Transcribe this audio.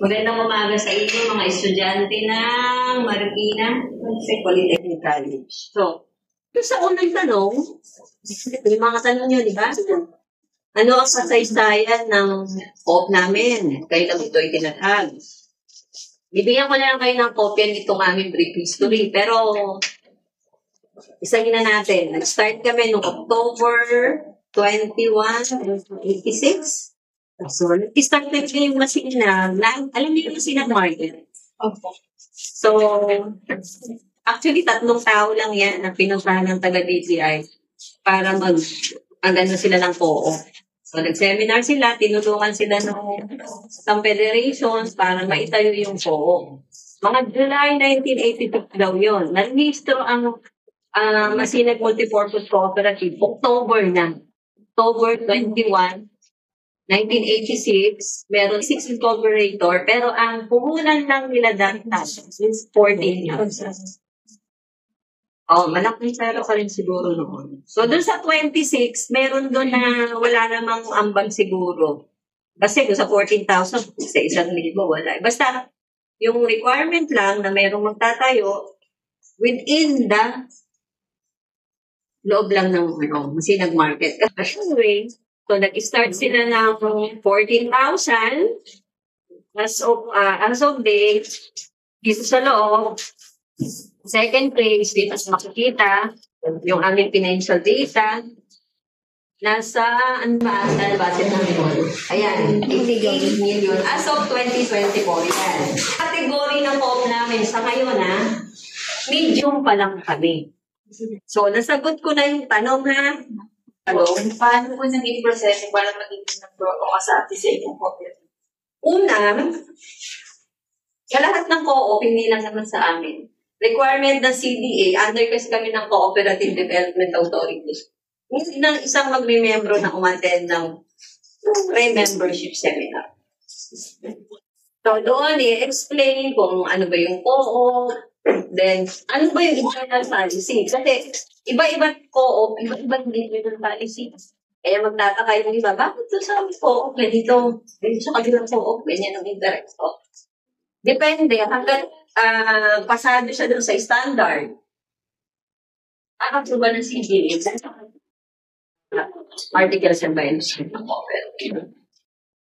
Magandang umaga sa inyo, mga estudyante ng Marikina Polytechnic College. So, sa unang tanong, yung mga tanong nyo, di ba? Ano ang kasaysayan ng OP namin? Kaya kami ito'y tinatag. Bibigyan ko na lang kayo ng kopya nitong aming brief history. Pero, isangin na natin. Nag-start kami noong October 21, 1986. So, nag-start na yung Masina. Alam niyo yung Masina Market? Opo. So, actually, 3 tao lang yan na pinuntahan ng taga-DTI para mag-ano sila ng co-op. So, nag-seminar sila, tinulungan sila ng federations para maitayo yung co-op. Mga July 1982 daw yun. Nalistro ang Masinag Multipurpose Cooperative, October 21, 1986, meron 6 incorporator, pero ang puhunan lang nila dati is 14 years. Oh, malaking pera ka rin siguro noon. So, doon sa 26, meron doon na wala namang ambag siguro. Kasi doon sa 14,000, sa 1,000, wala. Basta, yung requirement lang na merong magtatayo within the loob lang ng Masinag Market. Anyway, so, nag-start sila ng 14,000 as of date, dito sa loob. Second place, dito sa makikita, yung aming financial data, nasa, budget namin. Ayan, 88 million. As of 2024, yan. Category ng po namin sa ngayon, medium pa lang kami. So, nasagot ko na yung tanong, Hello? Paano po naging processing para maging o kasati sa inyong cooperative? Una, sa lahat ng co-op, hindi lang naman sa amin. Requirement ng CDA, under kasi kami ng Cooperative Development Authority. Hindi ng isang magmimembro na umattend ng pre-membership seminar. So, doon i-explain kung ano ba yung co-op, then ano ba yung internal policy. Kasi iba-iba co-op, iba-ibang internal policy. Kaya magtataka yung iba, bakit ito sa co-op, ganito sa kabilang co-op, ganyan ang interest ko. Depende, hanggang pasado siya doon sa standard. Ba ng CDA? Articles and Bylaws ng cooperative.